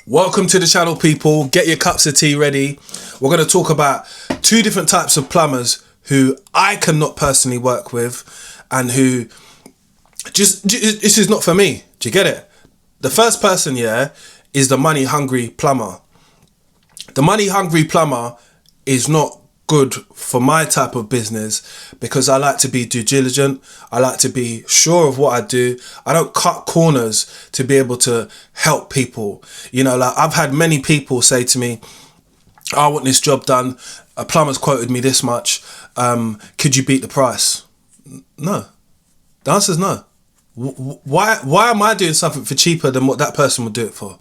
Welcome to the channel, people. Get your cups of tea ready. We're going to talk about two different types of plumbers who I cannot personally work with and who just this is not for me. Do you get it? The first person, yeah, is the money hungry plumber. The money hungry plumber is not good for my type of business because I like to be due diligent. I like to be sure of what I do. I don't cut corners to be able to help people. You know, like I've had many people say to me, I want this job done. A plumber's quoted me this much. Could you beat the price? No. The answer is no. Why am I doing something for cheaper than what that person would do it for?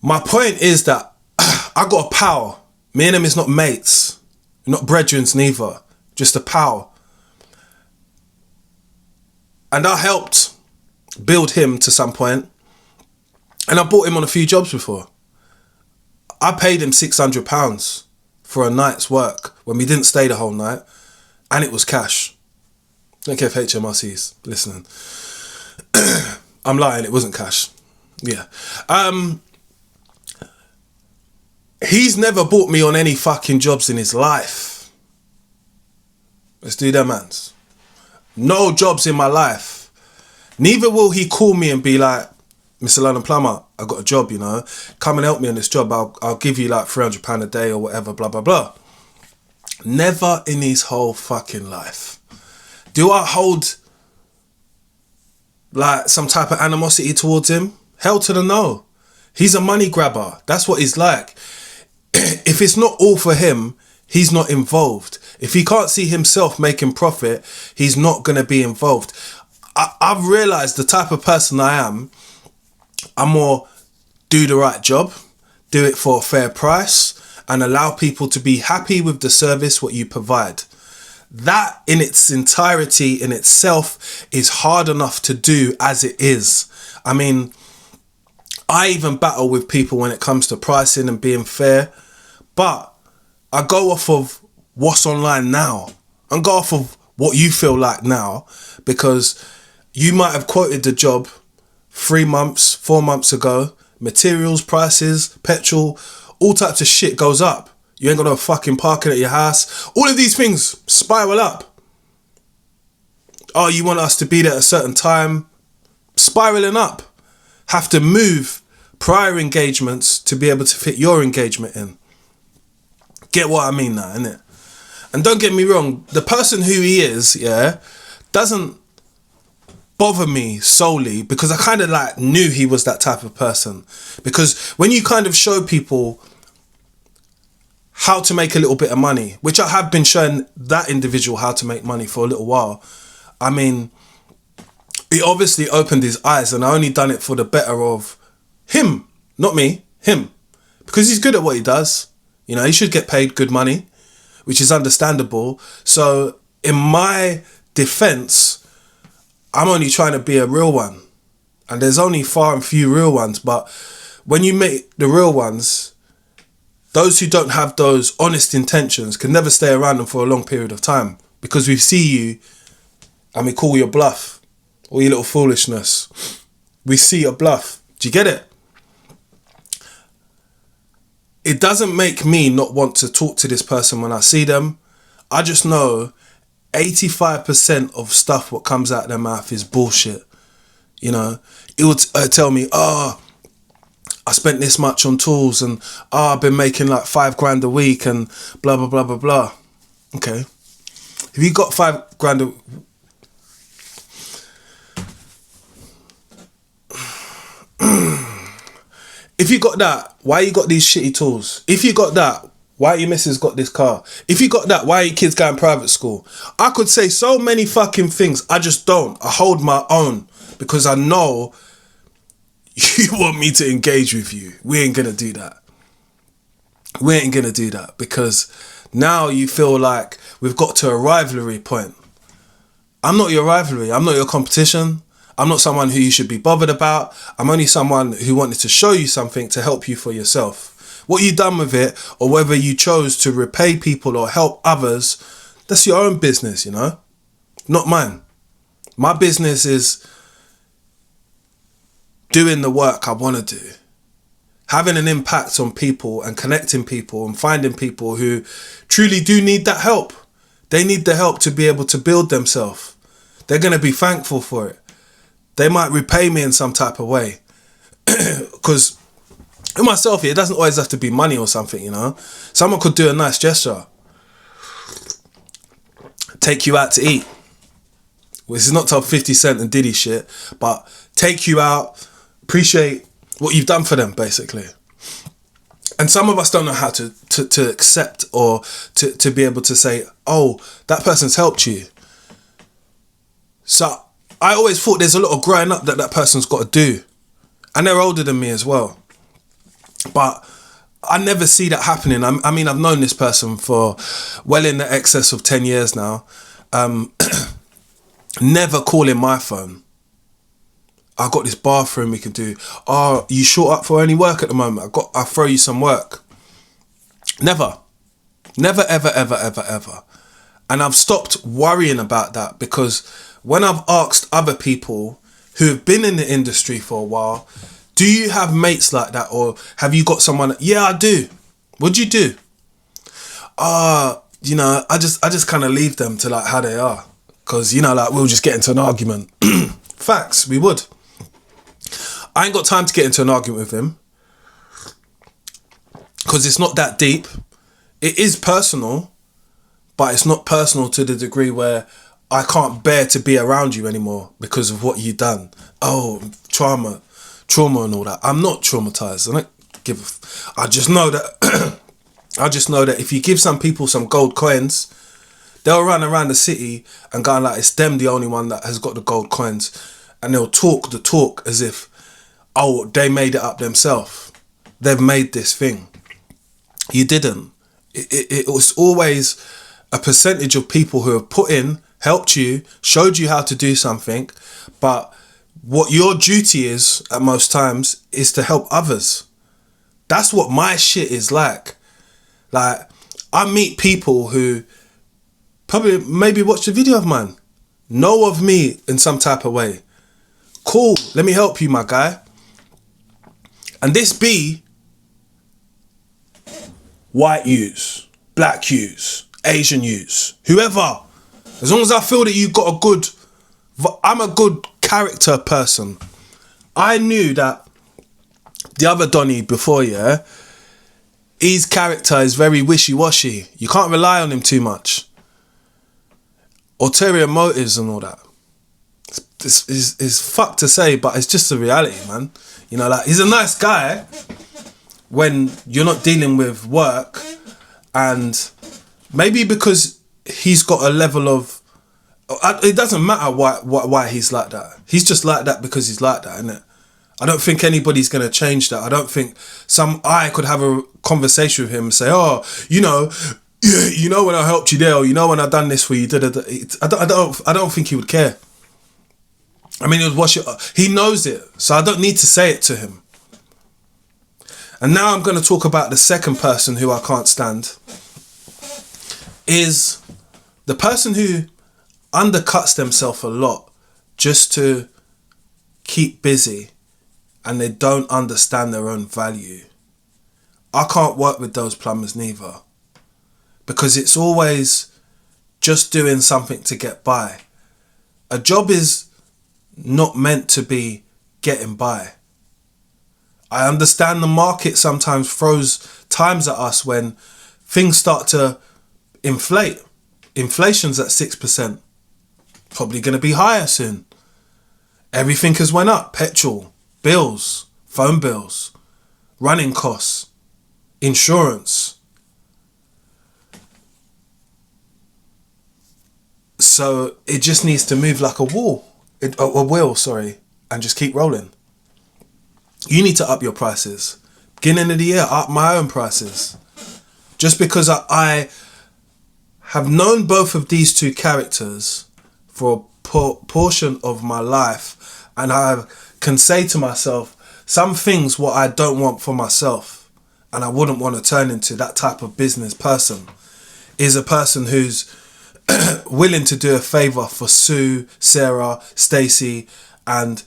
My point is that I got a pal. Me and him is not mates, not brethrens neither, just a pal. And I helped build him to some point, and I brought him on a few jobs before. I paid him £600 for a night's work when we didn't stay the whole night, and it was cash. Don't care if HMRC's listening. I'm lying, it wasn't cash. Yeah. He's never bought me on any fucking jobs in his life. Let's do that, mans. No jobs in my life. Neither will he call me and be like, Mr. London Plumber, I got a job, you know. Come and help me on this job. I'll give you like £300 a day or whatever, blah, blah, blah. Never in his whole fucking life. Do I hold like some type of animosity towards him? Hell to the no. He's a money grabber. That's what he's like. If it's not all for him, he's not involved. If he can't see himself making profit, he's not going to be involved. I've realised the type of person I am. I'm more do the right job, do it for a fair price, and allow people to be happy with the service what you provide. That in its entirety, in itself, is hard enough to do as it is. I mean, I even battle with people when it comes to pricing and being fair, but I go off of what's online now and go off of what you feel like now, because you might have quoted the job 3 months, 4 months ago. Materials, prices, petrol, all types of shit goes up. You ain't got no fucking parking at your house. All of these things spiral up. Oh, you want us to be there at a certain time? Spiraling up. Have to move prior engagements to be able to fit your engagement in. Get what I mean now, innit? And don't get me wrong, the person who he is, yeah, doesn't bother me solely because I kind of like knew he was that type of person. Because when you kind of show people how to make a little bit of money, which I have been showing that individual how to make money for a little while, I mean, it obviously opened his eyes, and I only done it for the better of him, not me, him. Because he's good at what he does. You know, he should get paid good money, which is understandable. So in my defense, I'm only trying to be a real one. And there's only far and few real ones. But when you make the real ones, those who don't have those honest intentions can never stay around them for a long period of time. Because we see you and we call your bluff. All your little foolishness. We see your bluff. Do you get it? It doesn't make me not want to talk to this person when I see them. I just know 85% of stuff what comes out of their mouth is bullshit. You know, it would tell me, I spent this much on tools, and I've been making like £5 a week and blah, blah, blah, blah, blah. Okay. If you got £5 a If you got that, why you got these shitty tools? If you got that, why your missus got this car? If you got that, why your kids going private school? I could say so many fucking things. I just don't. I hold my own because I know you want me to engage with you. We ain't gonna do that. We ain't gonna do that because now you feel like we've got to a rivalry point. I'm not your rivalry. I'm not your competition. I'm not someone who you should be bothered about. I'm only someone who wanted to show you something to help you for yourself. What you done with it, or whether you chose to repay people or help others, that's your own business, you know? Not mine. My business is doing the work I want to do, having an impact on people and connecting people and finding people who truly do need that help. They need the help to be able to build themselves. They're going to be thankful for it. They might repay me in some type of way. Because in myself, it doesn't always have to be money or something, you know. Someone could do a nice gesture. Take you out to eat. Well, this is not top 50 Cent and Diddy shit, but take you out, appreciate what you've done for them, basically. And some of us don't know how to accept or to be able to say, oh, that person's helped you. So I always thought there's a lot of growing up that person's got to do. And they're older than me as well. But I never see that happening. I mean, I've known this person for well in the excess of 10 years now. Never calling my phone. I got this bathroom we can do. Oh, you short up for any work at the moment? I'll throw you some work. Never, ever, ever, ever, ever. And I've stopped worrying about that, because when I've asked other people who have been in the industry for a while, do you have mates like that? Or have you got someone? Yeah, I do. What'd you do? You know, I just kind of leave them to like how they are. Because, you know, like we'll just get into an argument. Facts, we would. I ain't got time to get into an argument with him, because it's not that deep. It is personal, but it's not personal to the degree where I can't bear to be around you anymore because of what you done. Oh, trauma and all that. I'm not traumatized. I just know that I just know that if you give some people some gold coins, they'll run around the city and go like it's them the only one that has got the gold coins, and they'll talk the talk as if, oh, they made it up themselves. They've made this thing. You didn't. It was always a percentage of people who have put in, helped you, showed you how to do something, but what your duty is at most times is to help others. That's what my shit is like. Like, I meet people who probably maybe watch the video of mine, know of me in some type of way. Cool, let me help you, my guy. And this be white youths, black youths, Asian youths, whoever. As long as I feel that you've got I'm a good character person. I knew that the other Donny before, yeah, his character is very wishy-washy. You can't rely on him too much. Ulterior motives and all that. It's fucked to say, but it's just the reality, man. You know, like, he's a nice guy when you're not dealing with work, and maybe because he's got a level of, it doesn't matter why he's like that. He's just like that because he's like that, innit? I don't think anybody's going to change that. I don't think I could have a conversation with him and say, oh, you know when I helped you there, or you know when I done this for you, I don't think he would care. I mean, he would wash it up. He knows it, so I don't need to say it to him. And now I'm going to talk about the second person who I can't stand. Is the person who undercuts themselves a lot just to keep busy, and they don't understand their own value. I can't work with those plumbers neither, because it's always just doing something to get by. A job is not meant to be getting by. I understand the market sometimes throws times at us when things start to inflate. Inflation's at 6%. Probably going to be higher soon. Everything has went up. Petrol, bills, phone bills, running costs, insurance. So it just needs to move like a wheel, and just keep rolling. You need to up your prices. Beginning of the year, up my own prices. Just because I have known both of these two characters for a portion of my life, and I can say to myself some things what I don't want for myself, and I wouldn't want to turn into that type of business person, is a person who's willing to do a favour for Sue, Sarah, Stacey, and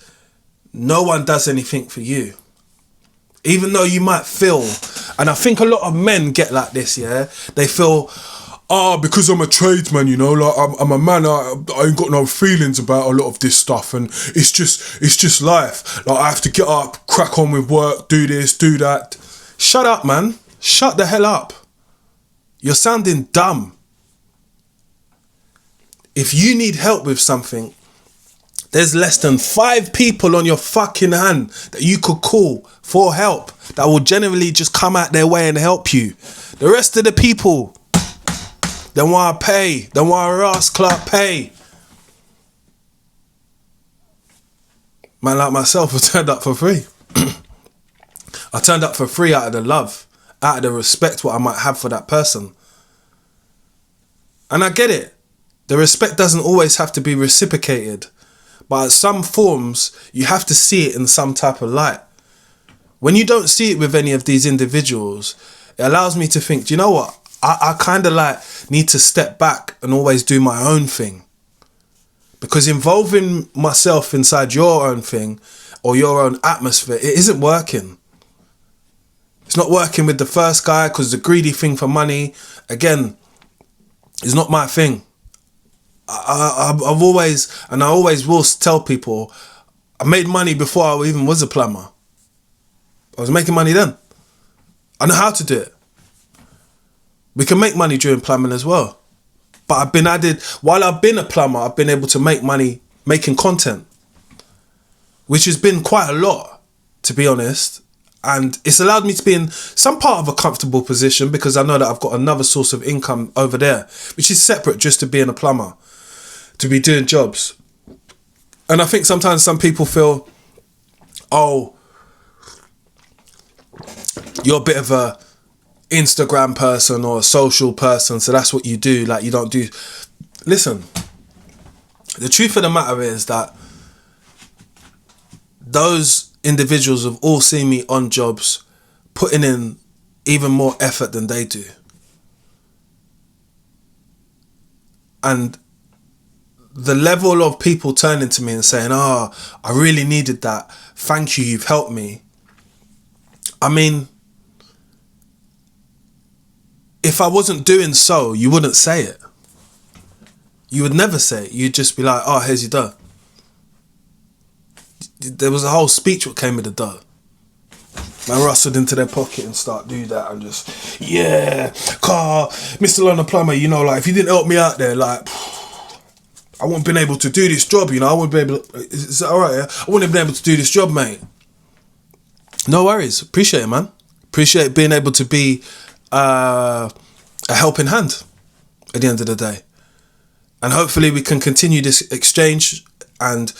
no one does anything for you. Even though you might feel, and I think a lot of men get like this, yeah? They feel, because I'm a tradesman, you know, like I'm a man, I ain't got no feelings about a lot of this stuff, and it's just life. Like, I have to get up, crack on with work, do this, do that. Shut up, man. Shut the hell up. You're sounding dumb. If you need help with something, there's less than 5 people on your fucking hand that you could call for help that will generally just come out their way and help you. The rest of the people, they want to pay. They want to ask Clark pay. Man like myself, I turned up for free. I turned up for free out of the love, out of the respect what I might have for that person. And I get it. The respect doesn't always have to be reciprocated. But at some forms, you have to see it in some type of light. When you don't see it with any of these individuals, it allows me to think, do you know what? I kind of like need to step back and always do my own thing. Because involving myself inside your own thing or your own atmosphere, it isn't working. It's not working with the first guy because the greedy thing for money, again, is not my thing. I've always, and I always will tell people, I made money before I even was a plumber. I was making money then. I know how to do it. We can make money during plumbing as well. But I've been while I've been a plumber, I've been able to make money making content, which has been quite a lot, to be honest. And it's allowed me to be in some part of a comfortable position because I know that I've got another source of income over there, which is separate just to being a plumber, to be doing jobs. And I think sometimes some people feel, oh, you're a bit of a Instagram person or a social person, so that's what you do, like you don't do. Listen, the truth of the matter is that those individuals have all seen me on jobs putting in even more effort than they do. And the level of people turning to me and saying, I really needed that, thank you, you've helped me. I mean, if I wasn't doing so, you wouldn't say it. You would never say it. You'd just be like, here's your dough. There was a whole speech what came with the dough. Man rustled into their pocket and start do that and just, Mr. London Plumber, you know, like if you didn't help me out there, like I wouldn't have been able to do this job, you know. I wouldn't be able to, is that alright? Yeah? I wouldn't have been able to do this job, mate. No worries. Appreciate it, man. Appreciate being able to be a helping hand at the end of the day. And hopefully we can continue this exchange and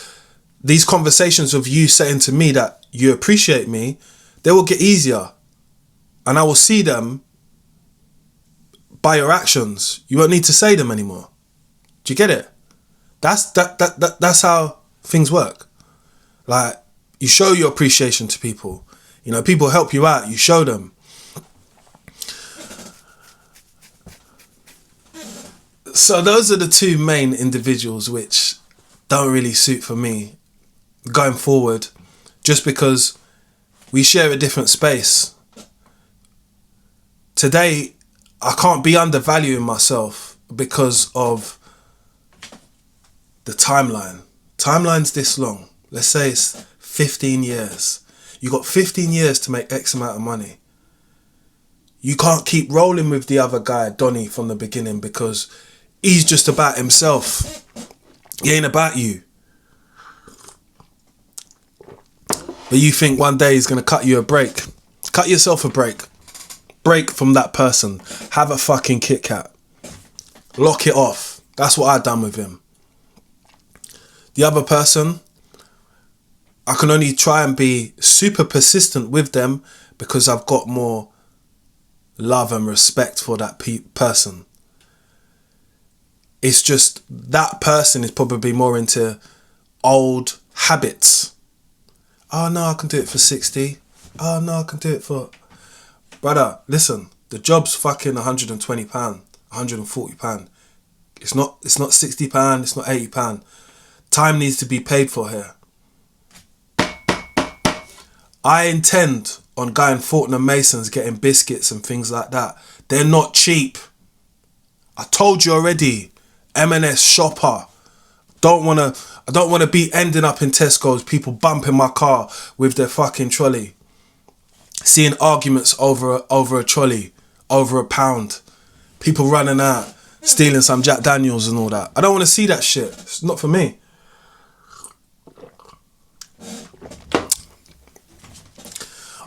these conversations of you saying to me that you appreciate me, they will get easier. And I will see them by your actions. You won't need to say them anymore. Do you get it? That's how things work. Like, you show your appreciation to people. You know, people help you out, you show them. So those are the two main individuals which don't really suit for me going forward, just because we share a different space. Today, I can't be undervaluing myself because of the timeline. Timeline's this long. Let's say it's 15 years. You got 15 years to make X amount of money. You can't keep rolling with the other guy, Donny, from the beginning because he's just about himself. He ain't about you. But you think one day he's going to cut you a break. Cut yourself a break. Break from that person. Have a fucking Kit Kat. Lock it off. That's what I done with him. The other person, I can only try and be super persistent with them because I've got more love and respect for that person. It's just that person is probably more into old habits. Oh no, I can do it for 60. Oh no, I can do it for... Brother, listen, the job's fucking £120, £140. It's not £60, it's not £80. Time needs to be paid for here. I intend on going Fortnum Masons, getting biscuits and things like that. They're not cheap. I told you already. M&S shopper. I don't wanna be ending up in Tesco's, people bumping my car with their fucking trolley. Seeing arguments over a trolley, over £1. People running out, stealing some Jack Daniels and all that. I don't want to see that shit. It's not for me.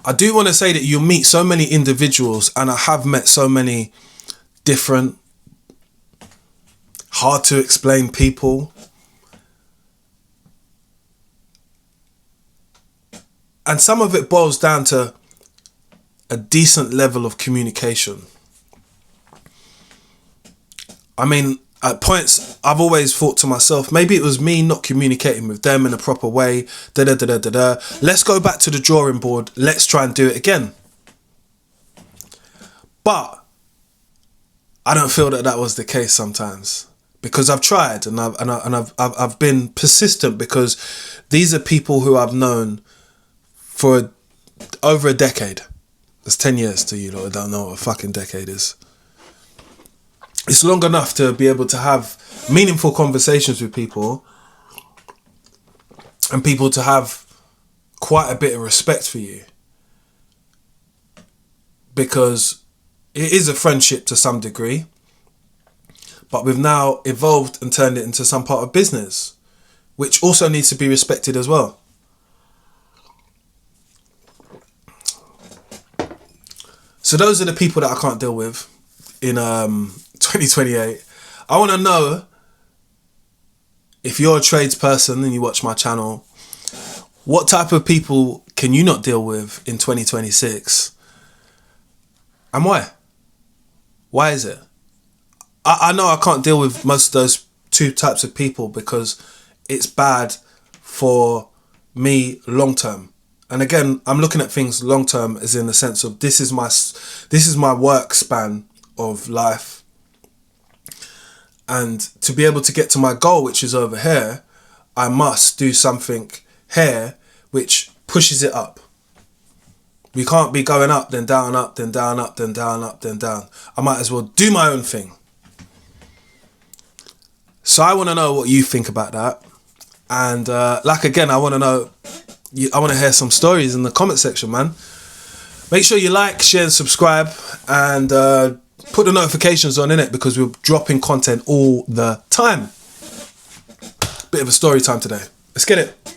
I do want to say that you meet so many individuals, and I have met so many different, hard to explain people. And some of it boils down to a decent level of communication. I mean, at points, I've always thought to myself, maybe it was me not communicating with them in a proper way. Let's go back to the drawing board. Let's try and do it again. But I don't feel that that was the case sometimes, because I've tried and I've been persistent, because these are people who I've known for over a decade. It's 10 years to you lot who don't know what a fucking decade is. It's long enough to be able to have meaningful conversations with people, and people to have quite a bit of respect for you, because it is a friendship to some degree, but we've now evolved and turned it into some part of business, which also needs to be respected as well. So those are the people that I can't deal with in 2028. I want to know, if you're a tradesperson and you watch my channel, what type of people can you not deal with in 2026, and why? Why is it? I know I can't deal with most of those two types of people because it's bad for me long term. And again, I'm looking at things long term as in the sense of this is my work span of life. And to be able to get to my goal, which is over here, I must do something here which pushes it up. We can't be going up, then down, up, then down, up, then down, up, then down. I might as well do my own thing. So I want to know what you think about that. And again, I want to know, I want to hear some stories in the comment section, man. Make sure you like, share and subscribe, and put the notifications on, innit, because we're dropping content all the time. Bit of a story time today. Let's get it.